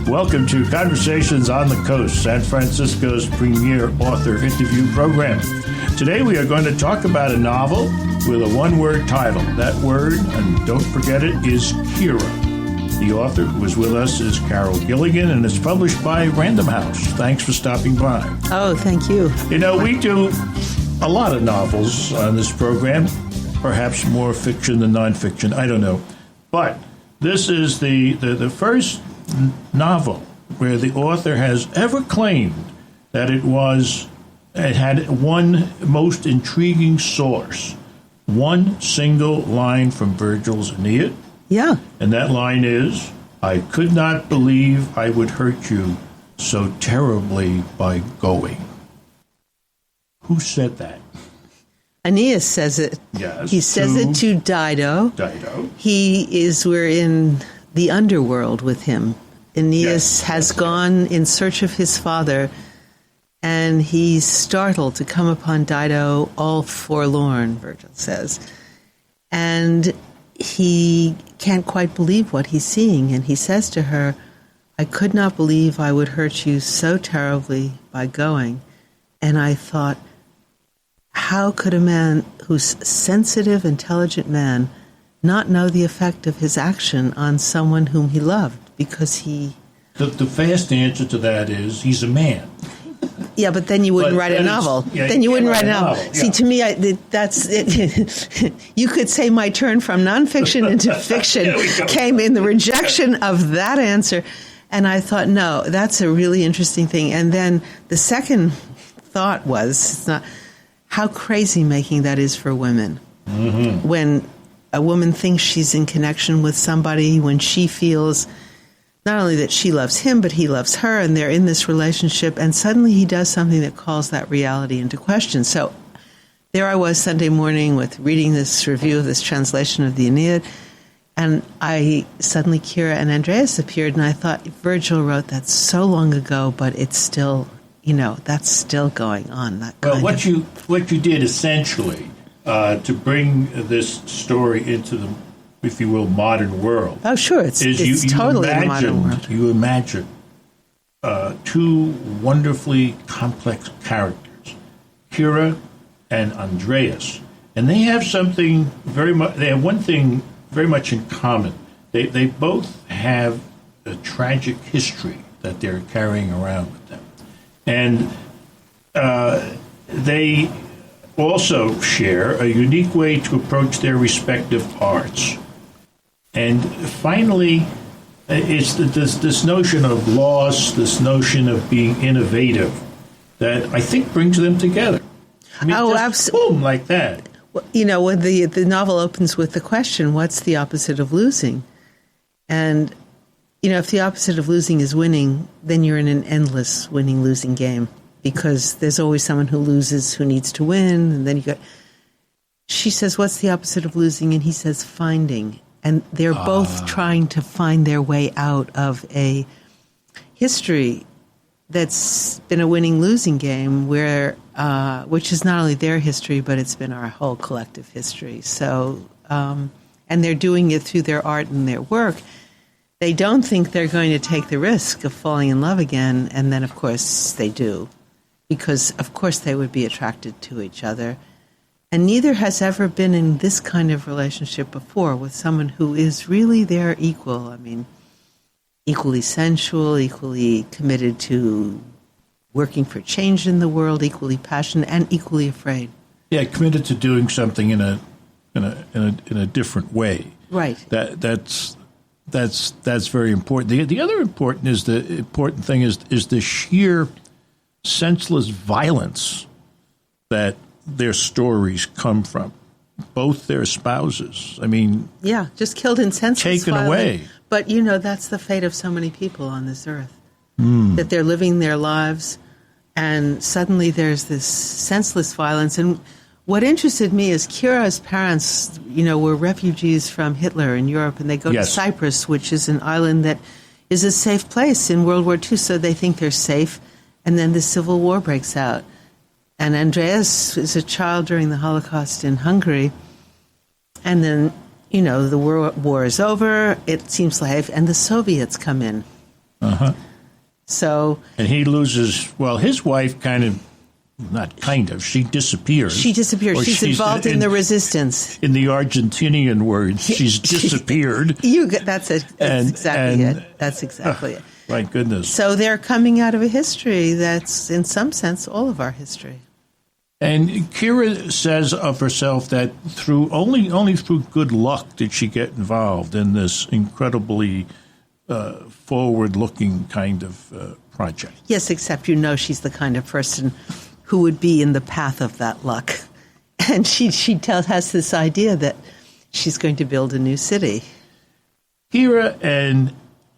Welcome to Conversations on the Coast, San Francisco's premier author interview program. Today we are going to talk about a novel with a one-word title. That word, and don't forget it, is Kyra. The author who is with us is Carol Gilligan, and it's published by Random House. Thanks for stopping by. Oh, thank you. You know, we do a lot of novels on this program, perhaps more fiction than nonfiction, I don't know. But this is the first novel where the author has ever claimed that it had one most intriguing source, one single line from Virgil's Aeneid. Yeah. And that line is, "I could not believe I would hurt you so terribly by going." Who said that? Aeneas says it. Yes. He says it to Dido. We're in the underworld with him. Aeneas has gone in search of his father, and he's startled to come upon Dido all forlorn, Virgil says. And he can't quite believe what he's seeing, and he says to her, "I could not believe I would hurt you so terribly by going." And I thought, how could a man who's sensitive, intelligent man not know the effect of his action on someone whom he loved? Because he... The fast answer to that is he's a man. Yeah, but then you wouldn't write a novel. Then you wouldn't write a novel. Yeah. See, to me, that's it. You could say my turn from nonfiction into fiction came in the rejection of that answer. And I thought, no, that's a really interesting thing. And then the second thought was, how crazy making that is for women. Mm-hmm. When a woman thinks she's in connection with somebody, when she feels not only that she loves him, but he loves her, and they're in this relationship, and suddenly he does something that calls that reality into question. So there I was Sunday morning with reading this review of this translation of the Aeneid, and suddenly Kyra and Andreas appeared, and I thought, Virgil wrote that so long ago, but it's still, that's still going on. Well, what you did essentially to bring this story into the, if you will, modern world. Oh, sure. It's totally the modern world. You imagine two wonderfully complex characters, Kyra and Andreas, and they have something they have one thing very much in common. They both have a tragic history that they're carrying around with them. And they also share a unique way to approach their respective arts. And finally, it's this notion of loss, this notion of being innovative, that I think brings them together. I mean, absolutely. Boom, like that. Well, when the novel opens with the question, what's the opposite of losing? And, if the opposite of losing is winning, then you're in an endless winning-losing game, because there's always someone who loses who needs to win, and then she says, what's the opposite of losing? And he says, finding. And they're both trying to find their way out of a history that's been a winning-losing game, which is not only their history, but it's been our whole collective history. So, and they're doing it through their art and their work. They don't think they're going to take the risk of falling in love again, and then, of course, they do, because, of course, they would be attracted to each other. And neither has ever been in this kind of relationship before with someone who is really their equal. I mean, equally sensual, equally committed to working for change in the world, equally passionate, and equally afraid. Yeah, committed to doing something in a different way. Right. That's very important. The other important thing is the sheer senseless violence that their stories come from, both their spouses. I mean... Yeah, just killed in senseless taken away. But, that's the fate of so many people on this earth, that they're living their lives, and suddenly there's this senseless violence. And what interested me is Kyra's parents, were refugees from Hitler in Europe, and they go to Cyprus, which is an island that is a safe place in World War II, so they think they're safe, and then the Civil War breaks out. And Andreas is a child during the Holocaust in Hungary. And then, the war is over, it seems like, and the Soviets come in. So, and he loses, well, his wife she disappears. She disappears. Or She's involved in the resistance. In the Argentinian words, she's disappeared. That's exactly it. That's exactly it. My goodness. So they're coming out of a history that's, in some sense, all of our history. And Kyra says of herself that only through good luck did she get involved in this incredibly forward-looking kind of project. Yes, except she's the kind of person who would be in the path of that luck. And she has this idea that she's going to build a new city. Kyra and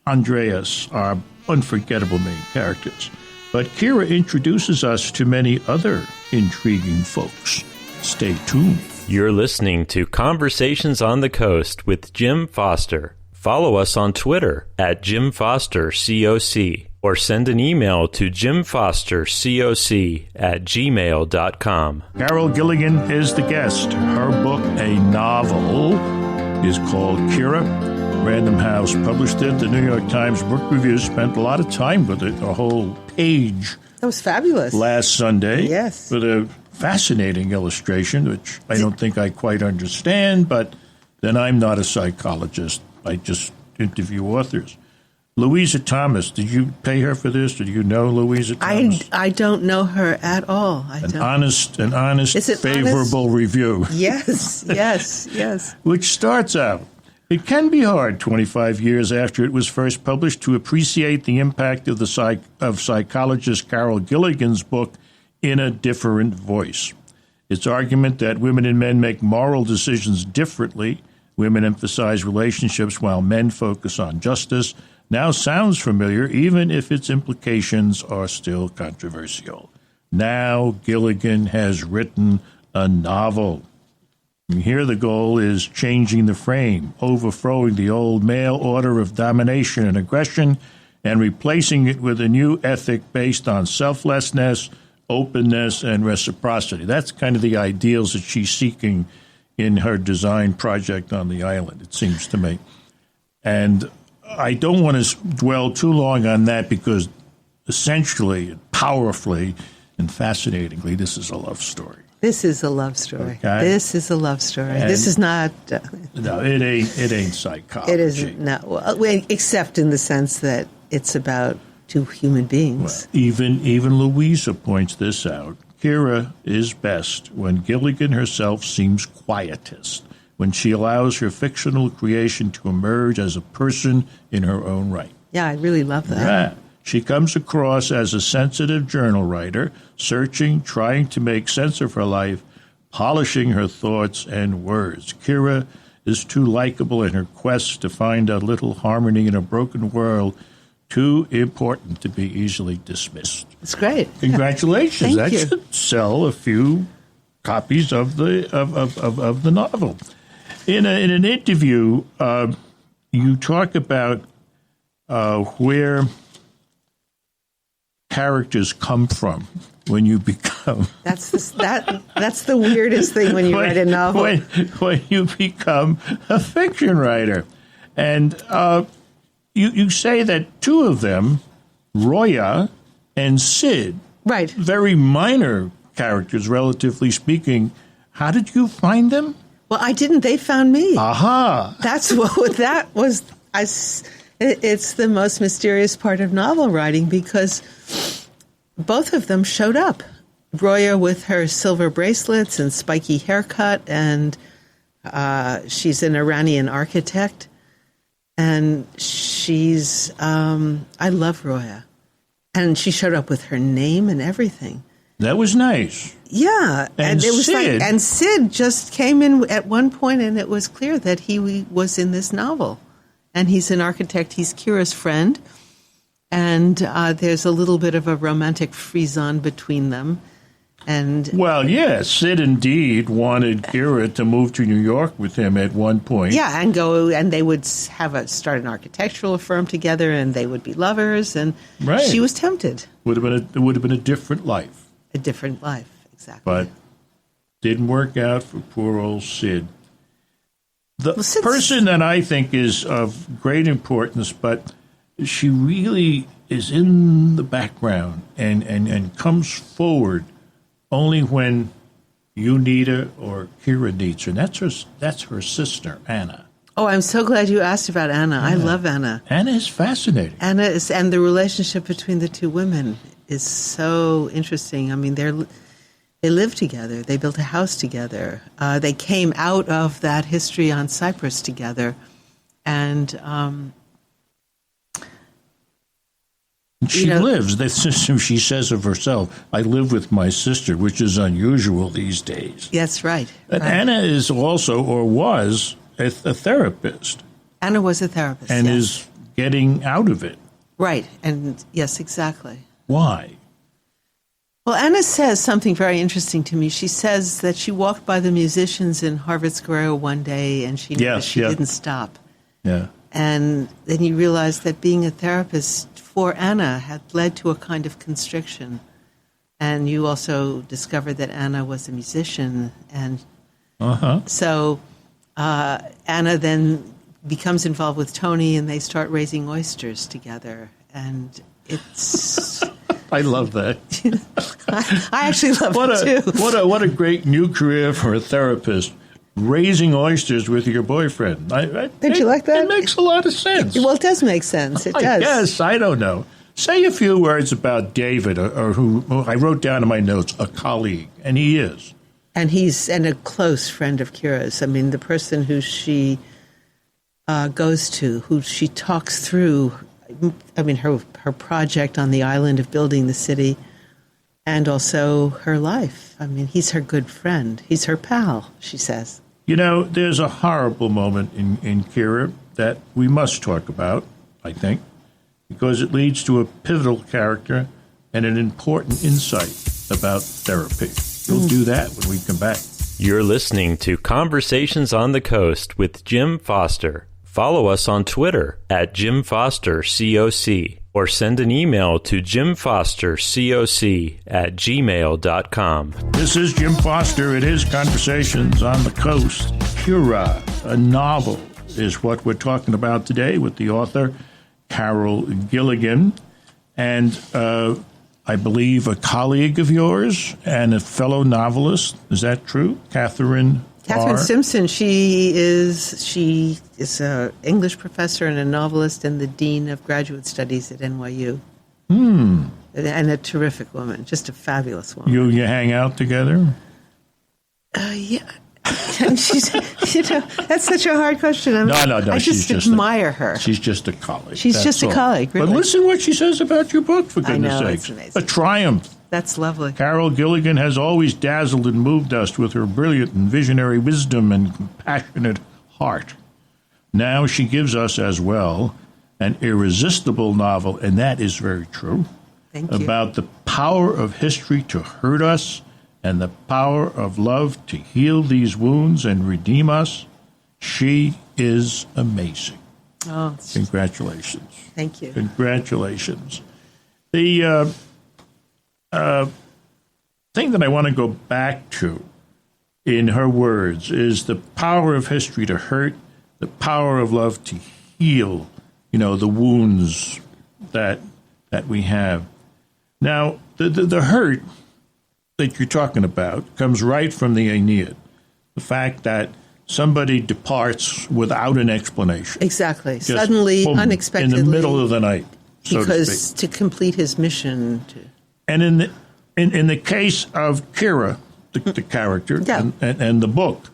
Andreas are unforgettable main characters, but Kyra introduces us to many other intriguing folks. Stay tuned. You're listening to Conversations on the Coast with Jim Foster. Follow us on Twitter at Jim Foster COC or send an email to jimfostercoc@gmail.com. Carol Gilligan is the guest. Her book, a novel, is called Kyra. Random House published it. The New York Times Book Review spent a lot of time with it, a whole page. That was fabulous. Last Sunday. Yes. With a fascinating illustration, which I don't think I quite understand, but then I'm not a psychologist. I just interview authors. Louisa Thomas, did you pay her for this? Did you know Louisa Thomas? I don't know her at all. An honest, favorable honest? Review. Yes, yes. Which starts out, it can be hard 25 years after it was first published to appreciate the impact of psychologist Carol Gilligan's book in a different voice. Its argument that women and men make moral decisions differently, women emphasize relationships while men focus on justice, now sounds familiar, even if its implications are still controversial. Now Gilligan has written a novel. And here the goal is changing the frame, overthrowing the old male order of domination and aggression, and replacing it with a new ethic based on selflessness, openness, and reciprocity. That's kind of the ideals that she's seeking in her design project on the island, it seems to me. And I don't want to dwell too long on that because essentially, powerfully, and fascinatingly, this is a love story. This is a love story. Okay? This is a love story. And this is not... no, it ain't psychology. It isn't, no. Well, except in the sense that it's about two human beings. Well, even Louisa points this out. Kyra is best when Gilligan herself seems quietest, when she allows her fictional creation to emerge as a person in her own right. Yeah, I really love that. Yeah. She comes across as a sensitive journal writer, searching, trying to make sense of her life, polishing her thoughts and words. Kyra is too likable in her quest to find a little harmony in a broken world, too important to be easily dismissed. It's great. Congratulations. Thank you. That should sell a few copies of the novel. In an interview, you talk about where characters come from when you become... That's the weirdest thing when you write a novel. When you become a fiction writer. And you say that two of them, Roya and Sid, right, very minor characters, relatively speaking. How did you find them? Well, I didn't. They found me. Aha. That's what that was. It's the most mysterious part of novel writing because both of them showed up. Roya with her silver bracelets and spiky haircut, and she's an Iranian architect. And she's, I love Roya. And she showed up with her name and everything. That was nice. Yeah. And it was Sid. and Sid just came in at one point, and it was clear that he was in this novel. And he's an architect. He's Kyra's friend. And there's a little bit of a romantic frisson between them. And well, yes, Sid indeed wanted Kyra to move to New York with him at one point. Yeah, and they would start an architectural firm together, and they would be lovers. And right. She was tempted. It would have been a different life. A different life, exactly. But didn't work out for poor old Sid. The person that I think is of great importance, but she really is in the background and comes forward only when you need her or Kyra needs her. And that's her sister, Anna. Oh, I'm so glad you asked about Anna. Yeah. I love Anna. Anna is fascinating. And the relationship between the two women is so interesting. I mean, they live together. They built a house together. They came out of that history on Cyprus together. And she lives. She says of herself, "I live with my sister," which is unusual these days. That's right. And Anna is also, or was, a therapist. Anna was a therapist, and yes. is getting out of it. Right. And yes, exactly. Why? Well, Anna says something very interesting to me. She says that she walked by the musicians in Harvard Square one day, and she noticed she didn't stop. Yeah. And then you realize that being a therapist for Anna had led to a kind of constriction. And you also discovered that Anna was a musician. And so Anna then becomes involved with Tony, and they start raising oysters together. And it's... I love that. I actually love it, too. What a great new career for a therapist. Raising oysters with your boyfriend. Don't you like that? It makes a lot of sense. Well, it does make sense. It does. Yes, I don't know. Say a few words about David, or who I wrote down in my notes, a colleague, and he is. And he's a close friend of Kyra's. I mean, the person who she goes to, who she talks through, I mean, her project on the island of building the city, and also her life. I mean, he's her good friend. He's her pal, she says. You know, there's a horrible moment in Kyra that we must talk about, I think, because it leads to a pivotal character and an important insight about therapy. We'll do that when we come back. You're listening to Conversations on the Coast with Jim Foster. Follow us on Twitter at Jim Foster COC, or send an email to jimfostercoc@gmail.com. This is Jim Foster. It is Conversations on the Coast. Kyra, a novel, is what we're talking about today with the author, Carol Gilligan, and I believe a colleague of yours and a fellow novelist. Is that true? Catherine Simpson. She is an English professor and a novelist and the dean of graduate studies at NYU. And a terrific woman, just a fabulous woman. You hang out together? Yeah. She's, that's such a hard question. No. I just admire her. She's just a colleague. She's just a colleague, really. But listen what she says about your book, for goodness sakes. It's amazing. A triumph. That's lovely. Carol Gilligan has always dazzled and moved us with her brilliant and visionary wisdom and compassionate heart. Now she gives us as well an irresistible novel, and that is very true, Thank you. About the power of history to hurt us and the power of love to heal these wounds and redeem us. She is amazing. Oh, Congratulations. Thank you. Congratulations. The thing that I want to go back to in her words is the power of history to hurt, the power of love to heal, the wounds that we have. Now, the hurt that you're talking about comes right from the Aeneid. The fact that somebody departs without an explanation. Exactly. Just Suddenly, boom, unexpectedly. in the middle of the night, so because to speak. to complete his mission. And in the case of Kyra, the character, and the book,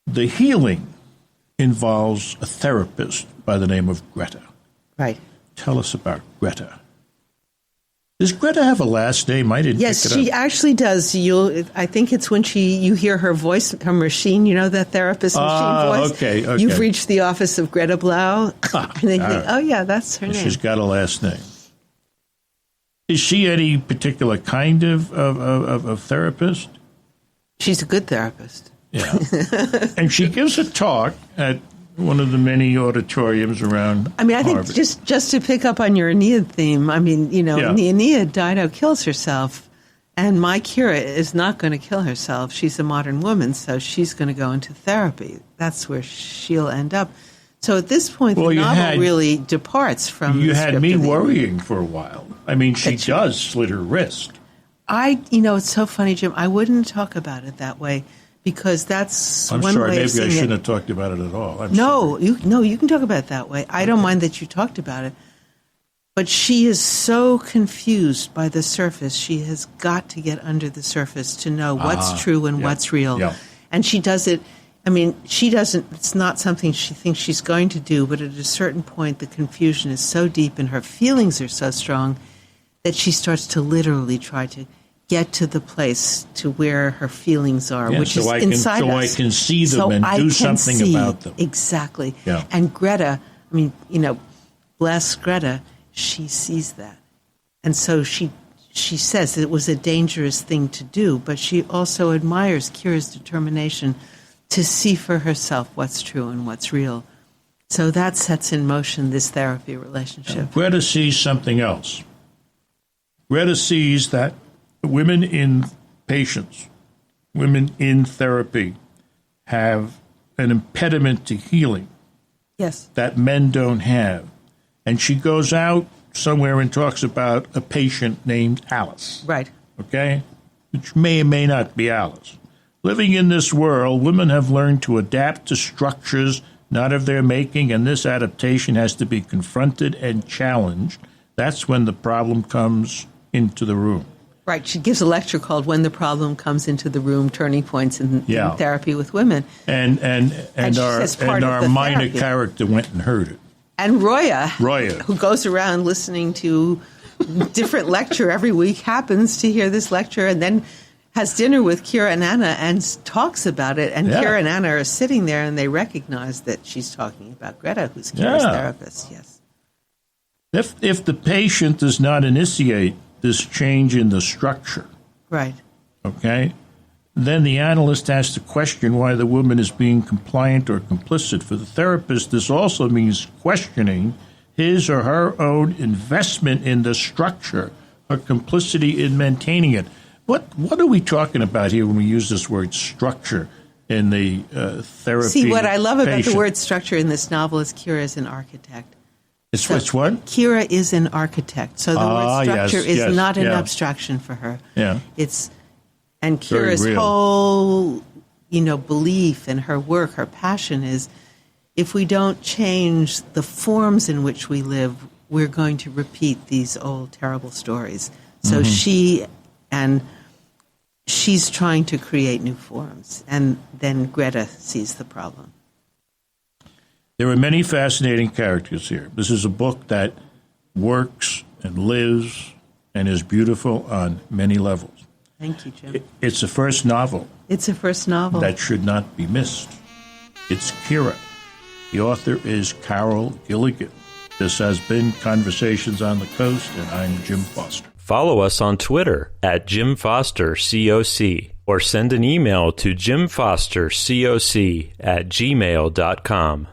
the healing involves a therapist by the name of Greta. Right. Tell us about Greta. Does Greta have a last name? I didn't pick it up. Yes, she actually does. I think it's when you hear her voice, her machine, that therapist machine voice. Okay. You've reached the office of Greta Blau. And then you think, oh, yeah, that's her name. She's got a last name. Is she any particular kind of therapist? She's a good therapist. Yeah. And she gives a talk at one of the many auditoriums around I think Harvard. just to pick up on your Aeneid theme, in the Aeneid, Dido kills herself, and my Kyra is not going to kill herself. She's a modern woman, so she's going to go into therapy. That's where she'll end up. So at this point, the novel really departs from You the had script me of the- worrying for a while. I mean, she does slit her wrist. It's so funny, Jim. I wouldn't talk about it that way because that's I'm one sorry, way of maybe I seeing shouldn't it. have talked about it at all. I'm No, sorry. you can talk about it that way. I don't mind that you talked about it. But she is so confused by the surface. She has got to get under the surface to know what's true and what's real. Yeah. And she does it. I mean, she doesn't, it's not something she thinks she's going to do, but at a certain point, the confusion is so deep and her feelings are so strong that she starts to literally try to get to the place to where her feelings are, Yeah, which so is I can- inside so us. I can see them and I do can something see, about them. Exactly. Yeah. And Greta, I mean, bless Greta, she sees that. And so she says it was a dangerous thing to do, but she also admires Kyra's determination to see for herself what's true and what's real. So that sets in motion this therapy relationship. Greta sees something else. Greta sees that women in patients, women in therapy, have an impediment to healing Yes. that men don't have. And she goes out somewhere and talks about a patient named Alice. Right. Okay? Which may or may not be Alice. Living in this world, women have learned to adapt to structures not of their making, and this adaptation has to be confronted and challenged. That's when the problem comes into the room. Right. She gives a lecture called When the Problem Comes into the Room, Turning Points in Therapy with Women. And she says part of our the minor therapy. character went and heard it. And Roya, Roya. who goes around listening to different lecture every week, happens to hear this lecture and then has dinner with Kyra and Anna and talks about it. And Kyra and Anna are sitting there and they recognize that she's talking about Greta, who's Kyra's therapist. Yes. If the patient does not initiate this change in the structure, Right. okay, then the analyst has to question why the woman is being compliant or complicit. For the therapist, this also means questioning his or her own investment in the structure or complicity in maintaining it. What are we talking about here when we use this word structure in the therapy? See, what I love about the patient? word structure in this novel is Kyra is an architect. It's what? Kyra is an architect. So the word structure is not an yeah. abstraction for her. Yeah. And Very Kyra's real. whole, belief and her work, her passion is, if we don't change the forms in which we live, we're going to repeat these old terrible stories. So she's trying to create new forms, and then Greta sees the problem. There are many fascinating characters here. This is a book that works and lives and is beautiful on many levels. Thank you, Jim. It's the first novel It's a first novel. that should not be missed. It's Kyra. The author is Carol Gilligan. This has been Conversations on the Coast, and I'm Jim Foster. Follow us on Twitter at Jim Foster COC or send an email to jimfostercoc@gmail.com.